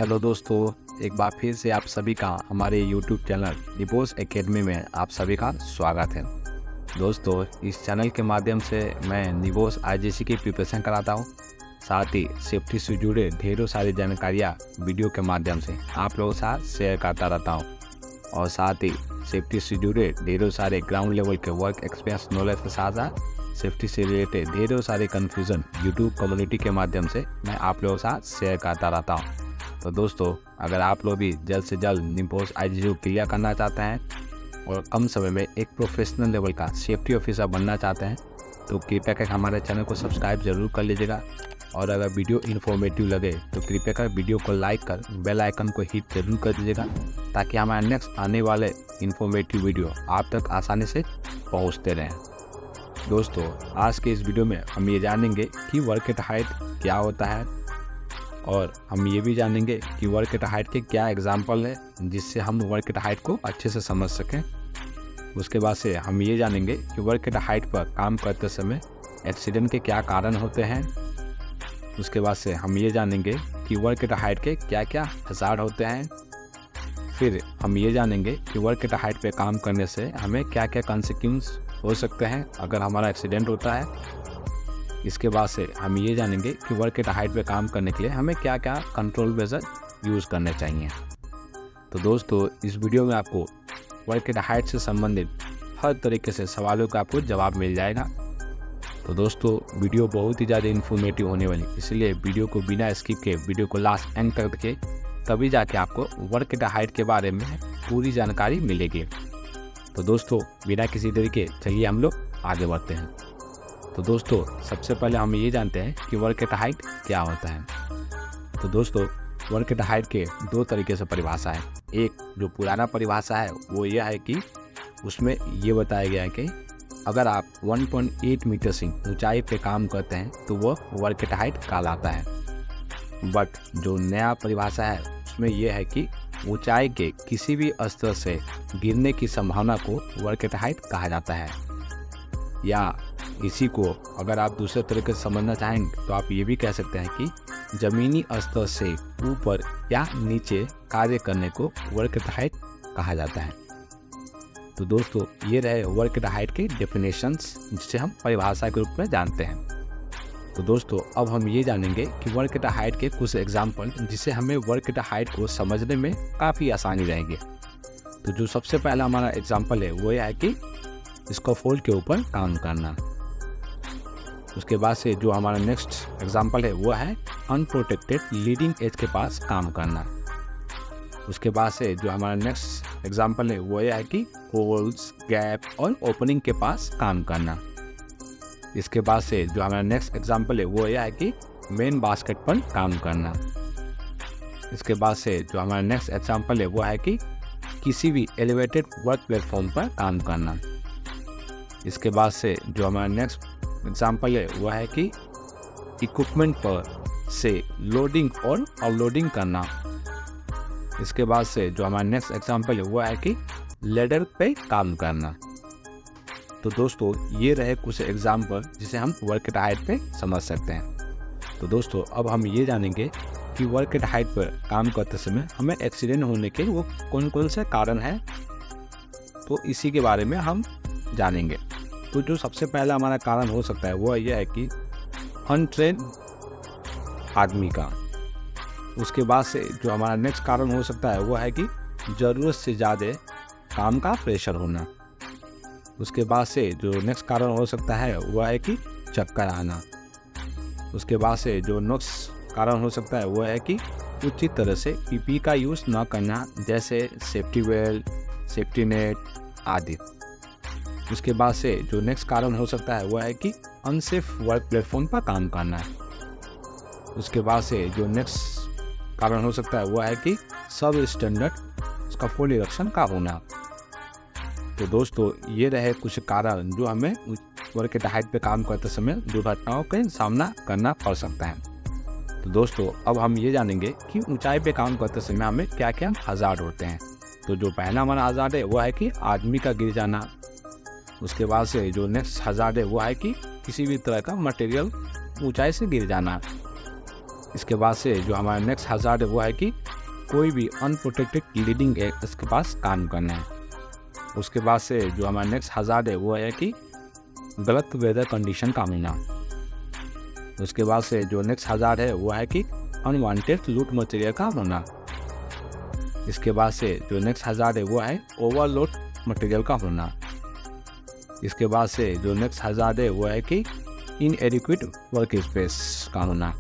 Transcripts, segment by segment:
Hello दोस्तों, एक बार फिर से आप सभी का हमारे YouTube चैनल निबोस एकेडमी में आप सभी का स्वागत है। दोस्तों, इस चैनल के माध्यम से मैं निबोस आईजीसी की प्रिपरेशन कराता हूँ। साथ ही सेफ्टी से जुड़े ढेरों सारी जानकारियाँ वीडियो के माध्यम से आप लोगों के साथ शेयर करता रहता हूँ और साथ ही सेफ्टी से जुड़े ढेरों सारे ग्राउंड लेवल के वर्क एक्सपीरियंस नॉलेज के साथ साथ सेफ्टी से रिलेटेड ढेरों सारे कन्फ्यूज़न यूट्यूब कम्युनिटी के माध्यम से मैं आप लोगों के साथ शेयर करता रहता हूँ। तो दोस्तों, अगर आप लोग भी जल्द से जल्द निबोस आईजीसी को क्लियर करना चाहते हैं और कम समय में एक प्रोफेशनल लेवल का सेफ्टी ऑफिसर बनना चाहते हैं तो कृपया कर हमारे चैनल को सब्सक्राइब जरूर कर लीजिएगा। और अगर वीडियो इन्फॉर्मेटिव लगे तो कृपया कर वीडियो को लाइक कर बेल आइकन को हिट जरूर कर दीजिएगा ताकि हमारे नेक्स्ट आने वाले इन्फॉर्मेटिव वीडियो आप तक आसानी से पहुंचते रहें। दोस्तों, आज के इस वीडियो में हम ये जानेंगे कि वर्क एट हाइट क्या होता है और हम ये भी जानेंगे कि वर्क एट हाइट के क्या एग्जाम्पल है जिससे हम वर्क एट हाइट को अच्छे से समझ सकें। उसके बाद से हम ये जानेंगे कि वर्क एट हाइट पर काम करते समय एक्सीडेंट के क्या कारण होते हैं। उसके बाद से हम ये जानेंगे कि वर्क एट हाइट के क्या क्या हज़ार्ड होते हैं। फिर हम ये जानेंगे कि वर्क एट हाइट पे काम करने से हमें क्या क्या कॉन्सिक्वेंस हो सकते हैं अगर हमारा एक्सीडेंट होता है। इसके बाद से हम ये जानेंगे कि वर्क एट हाइट पे काम करने के लिए हमें क्या क्या कंट्रोल मेजर यूज़ करने चाहिए। तो दोस्तों, इस वीडियो में आपको वर्क एट हाइट से संबंधित हर तरीके से सवालों का आपको जवाब मिल जाएगा। तो दोस्तों, वीडियो बहुत ही ज़्यादा इन्फॉर्मेटिव होने वाली, इसलिए वीडियो को बिना स्किप के वीडियो को लास्ट एंड तक देखें, तभी जाके आपको वर्क एट हाइट के बारे में पूरी जानकारी मिलेगी। तो दोस्तों, बिना किसी देरी के चलिए हम लोग आगे बढ़ते हैं। तो दोस्तों, सबसे पहले हम ये जानते हैं कि वर्क एट हाइट क्या होता है। तो दोस्तों, वर्क एट हाइट के दो तरीके से परिभाषा है। एक जो पुराना परिभाषा है वो यह है कि उसमें ये बताया गया है कि अगर आप 1.8 मीटर से ऊंचाई पे काम करते हैं तो वो वर्क एट हाइट कहलाता है। बट जो नया परिभाषा है उसमें यह है कि ऊंचाई के किसी भी स्तर से गिरने की संभावना को वर्क एट हाइट कहा जाता है। या इसी को अगर आप दूसरे तरीके से समझना चाहेंगे तो आप ये भी कह सकते हैं कि ज़मीनी स्तर से ऊपर या नीचे कार्य करने को वर्क एट हाइट कहा जाता है। तो दोस्तों, ये रहे वर्क एट हाइट के डेफिनेशंस जिसे हम परिभाषा के रूप में जानते हैं। तो दोस्तों, अब हम ये जानेंगे कि वर्क एट हाइट के कुछ एग्जाम्पल जिससे हमें वर्क एट हाइट को समझने में काफ़ी आसानी रहेगी। तो जो सबसे पहला हमारा एग्जाम्पल है वो यह है कि स्कैफोल्ड के ऊपर काम करना। उसके बाद से जो हमारा नेक्स्ट एग्जाम्पल है वो है अनप्रोटेक्टेड लीडिंग एज के पास काम करना। उसके बाद से जो हमारा नेक्स्ट एग्जाम्पल है वो यह है कि होल्स, गैप और ओपनिंग के पास काम करना। इसके बाद से जो हमारा नेक्स्ट एग्जाम्पल है वो यह है कि मेन बास्केट पर काम करना। इसके बाद से जो हमारा नेक्स्ट एग्जाम्पल है वो है कि किसी भी एलिवेटेड वर्क प्लेटफॉर्म पर काम करना। इसके बाद से जो हमारा नेक्स्ट एग्जाम्पल है वह है कि इक्विपमेंट पर से लोडिंग और अनलोडिंग करना। इसके बाद से जो हमारा नेक्स्ट एग्जाम्पल है वह है कि लेडर पे काम करना। तो दोस्तों, ये रहे कुछ एग्जाम्पल जिसे हम वर्क एट हाइट पे समझ सकते हैं। तो दोस्तों, अब हम ये जानेंगे कि वर्क एट हाइट पर काम करते समय हमें एक्सीडेंट होने के वो कौन कौन से कारण हैं, तो इसी के बारे में हम जानेंगे। तो जो सबसे पहला हमारा कारण हो सकता है वो यह है कि अनट्रेन आदमी का। उसके बाद से जो हमारा नेक्स्ट कारण हो सकता है वो है कि ज़रूरत से ज़्यादा काम का प्रेशर होना। उसके बाद से जो नेक्स्ट कारण हो सकता है वह है कि चक्कर आना। उसके बाद से जो नेक्स्ट कारण हो सकता है वह है कि उचित तरह से पीपी का यूज़ न करना, जैसे सेफ्टी बेल्ट, सेफ्टी नेट आदि। उसके बाद से जो नेक्स्ट कारण हो सकता है वह है कि अनसेफ वर्क प्लेटफॉर्म पर काम करना है। उसके बाद से जो नेक्स्ट कारण हो सकता है वह है कि सब स्टैंडर्ड स्कैफोल्ड इरेक्शन का होना। तो दोस्तों, ये रहे कुछ कारण जो हमें वर्क एट हाइट पे काम करते समय दुर्घटनाओं का सामना करना पड़ सकता है। तो दोस्तों, अब हम ये जानेंगे कि ऊंचाई पे काम करते समय हमें क्या क्या हज़ार्ड होते हैं। तो जो पहला हमारा हज़ार्ड है वह है कि आदमी का गिर जाना। उसके बाद से जो नेक्स्ट हज़ार्ड है वो है कि किसी भी तरह का मटेरियल ऊंचाई से गिर जाना। इसके बाद से जो हमारा नेक्स्ट हज़ार्ड है वो है कि कोई भी अनप्रोटेक्टेड लीडिंग एज इसके पास काम करना है। उसके बाद से जो हमारा नेक्स्ट हज़ार्ड है वो है कि गलत वेदर कंडीशन का होना। उसके बाद से जो नेक्स्ट हज़ार्ड है वो है कि अनवांटेड लूट मटेरियल का होना। इसके बाद से जो नेक्स्ट हज़ार्ड है वो है ओवरलोड मटेरियल का होना। इसके बाद से जो नेक्स्ट हज़ार्ड है वो है कि इनएडिक्वेट वर्क स्पेस का होना।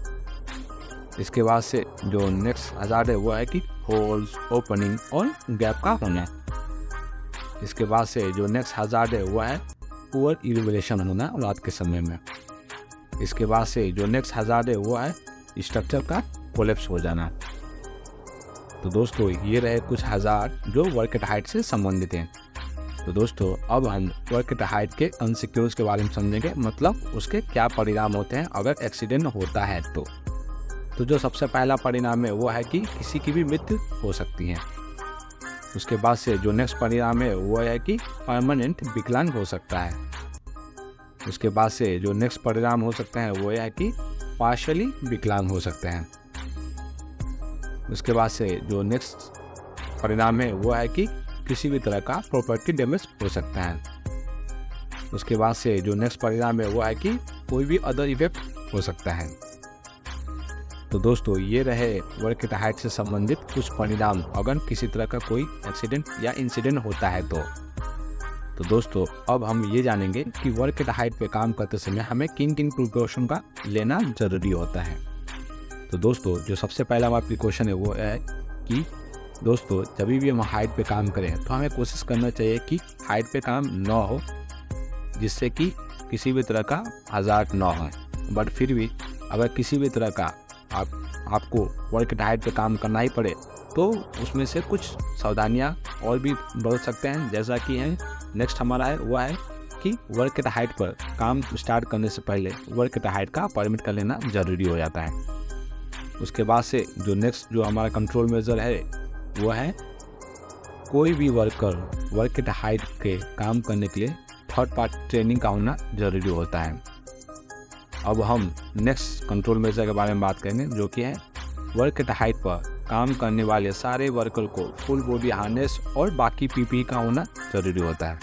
इसके बाद से जो नेक्स्ट हज़ार्ड है वो है कि होल्स, ओपनिंग और गैप का होना। इसके बाद से जो नेक्स्ट हज़ार्ड है वो है पुअर इल्यूमिनेशन होना रात के समय में। इसके बाद से जो नेक्स्ट हज़ार्ड है वो है स्ट्रक्चर का कोलैप्स हो जाना। तो दोस्तों ये रहे कुछ हज़ार्ड जो वर्क एट हाइट से संबंधित हैं। तो दोस्तों अब हम वर्क एट हाइट के अनसिक्योर्स के बारे में समझेंगे, मतलब उसके क्या परिणाम होते हैं अगर एक्सीडेंट होता है तो जो सबसे पहला परिणाम है वो है कि किसी की भी मृत्यु हो सकती है। उसके बाद से जो नेक्स्ट परिणाम है वो है कि परमानेंट विकलांग हो सकता है। उसके बाद से जो नेक्स्ट परिणाम हो सकते हैं वो है कि पार्शियली विकलांग हो सकते हैं। उसके बाद से जो नेक्स्ट परिणाम है वो है कि किसी भी तरह का प्रॉपर्टी डैमेज हो सकता है। उसके बाद से जो नेक्स्ट परिणाम है वो है कि कोई भी अदर इफेक्ट हो सकता है। तो दोस्तों ये रहे वर्क एट हाइट से संबंधित कुछ परिणाम अगर किसी तरह का कोई एक्सीडेंट या इंसिडेंट होता है तो दोस्तों अब हम ये जानेंगे कि वर्क एट हाइट पे काम करते समय हमें किन किन प्रिकॉशन का लेना जरूरी होता है। तो दोस्तों जो सबसे पहला हमारा प्रिकॉशन है वो है कि दोस्तों जब भी हम हाइट पे काम करें तो हमें कोशिश करना चाहिए कि हाइट पे काम ना हो, जिससे कि किसी भी तरह का हज़ार्ड ना हो। बट फिर भी अगर किसी भी तरह का आपको वर्क एट हाइट पे काम करना ही पड़े तो उसमें से कुछ सावधानियाँ और भी बरत सकते हैं। जैसा कि है नेक्स्ट हमारा है वो है कि वर्क एट हाइट पर काम स्टार्ट करने से पहले वर्क एट हाइट का परमिट कर लेना ज़रूरी हो जाता है। उसके बाद से जो नेक्स्ट जो हमारा कंट्रोल मेजर है वो है कोई भी वर्कर वर्क एट हाइट के काम करने के लिए थर्ड पार्टी ट्रेनिंग का होना ज़रूरी होता है। अब हम नेक्स्ट कंट्रोल मेजर के बारे में बात करेंगे, जो कि है वर्क एट हाइट पर काम करने वाले सारे वर्कर को फुल बॉडी हार्नेस और बाकी पीपीई का होना जरूरी होता है।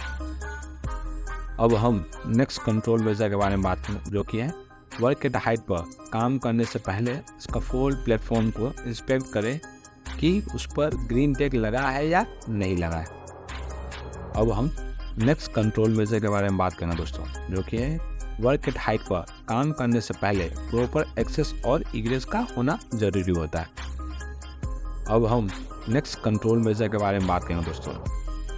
अब हम नेक्स्ट कंट्रोल मेजर के बारे में बात करें, जो कि है वर्क एट हाइट पर काम करने से पहले इसका फुल प्लेटफॉर्म को इंस्पेक्ट करें कि उस पर ग्रीन टैग लगा है या नहीं लगा है। अब हम नेक्स्ट कंट्रोल मेजर के बारे में बात करना दोस्तों, जो कि है वर्क एट हाइट पर काम करने से पहले प्रॉपर एक्सेस और इग्रेस का होना जरूरी होता है। अब हम नेक्स्ट कंट्रोल मेजर के बारे में बात करेंगे दोस्तों,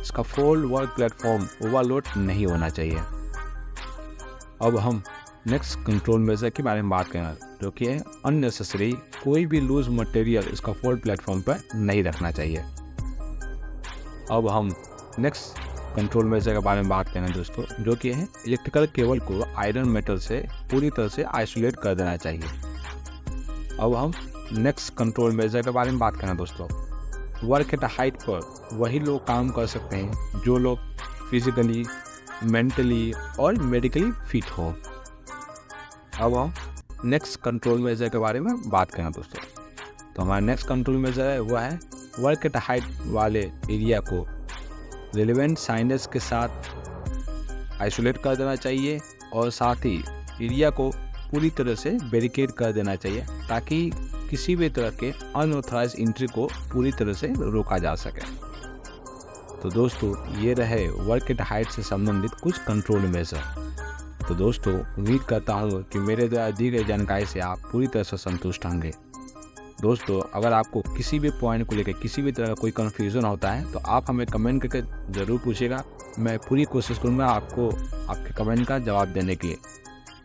इसका फुल वर्क प्लेटफॉर्म ओवरलोड नहीं होना चाहिए। अब हम नेक्स्ट कंट्रोल मेजर के बारे में बात करेंगे, जो कि है अननेसेसरी कोई भी लूज मटेरियल इसका फुल प्लेटफॉर्म पर नहीं रखना चाहिए। अब हम नेक्स्ट कंट्रोल मेजर के बारे में बात करें दोस्तों, जो कि है इलेक्ट्रिकल केबल को आयरन मेटल से पूरी तरह से आइसोलेट कर देना चाहिए। अब हम नेक्स्ट कंट्रोल मेजर के बारे में बात करें दोस्तों, वर्क एट हाइट पर वही लोग काम कर सकते हैं जो लोग फिजिकली, मेंटली और मेडिकली फिट हो। अब हम नेक्स्ट कंट्रोल मेजर के बारे में बात करें दोस्तों, तो हमारा नेक्स्ट कंट्रोल मेजर है वो है वर्क एट हाइट वाले एरिया को रिलेवेंट साइनेज के साथ आइसोलेट कर देना चाहिए और साथ ही एरिया को पूरी तरह से बैरिकेड कर देना चाहिए ताकि किसी भी तरह के अनऑथराइज एंट्री को पूरी तरह से रोका जा सके। तो दोस्तों ये रहे वर्क एट हाइट से संबंधित कुछ कंट्रोल मेजर। तो दोस्तों उम्मीद करता हूँ कि मेरे द्वारा दी गई जानकारी से आप पूरी तरह से संतुष्ट होंगे। दोस्तों अगर आपको किसी भी पॉइंट को लेकर किसी भी तरह का कोई कन्फ्यूज़न होता है तो आप हमें कमेंट करके ज़रूर पूछिएगा, मैं पूरी कोशिश करूँगा आपको आपके कमेंट का जवाब देने के लिए।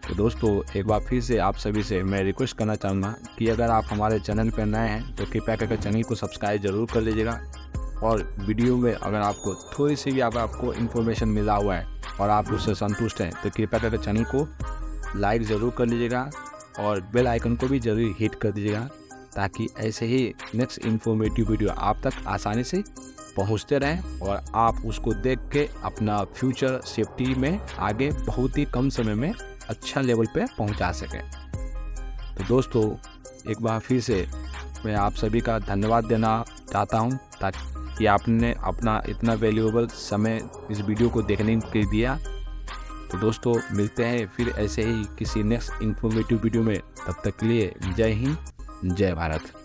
तो दोस्तों एक बार फिर से आप सभी से मैं रिक्वेस्ट करना चाहूँगा कि अगर आप हमारे चैनल पर नए हैं तो कृपया करके चैनल को सब्सक्राइब ज़रूर कर लीजिएगा, और वीडियो में अगर आपको थोड़ी सी भी आपको इन्फॉर्मेशन मिला हुआ है और आप उससे संतुष्ट हैं तो कृपया करके चैनल को लाइक ज़रूर कर लीजिएगा और बेल आइकन को भी ज़रूर हिट कर दीजिएगा, ताकि ऐसे ही नेक्स्ट इन्फॉर्मेटिव वीडियो आप तक आसानी से पहुंचते रहें और आप उसको देख के अपना फ्यूचर सेफ्टी में आगे बहुत ही कम समय में अच्छा लेवल पे पहुंचा सकें। तो दोस्तों एक बार फिर से मैं आप सभी का धन्यवाद देना चाहता हूं ताकि आपने अपना इतना वैल्यूएबल समय इस वीडियो को देखने के लिए दिया। तो दोस्तों मिलते हैं फिर ऐसे ही किसी नेक्स्ट इन्फॉर्मेटिव वीडियो में। तब तक के लिए जय हिंद, जय भारत।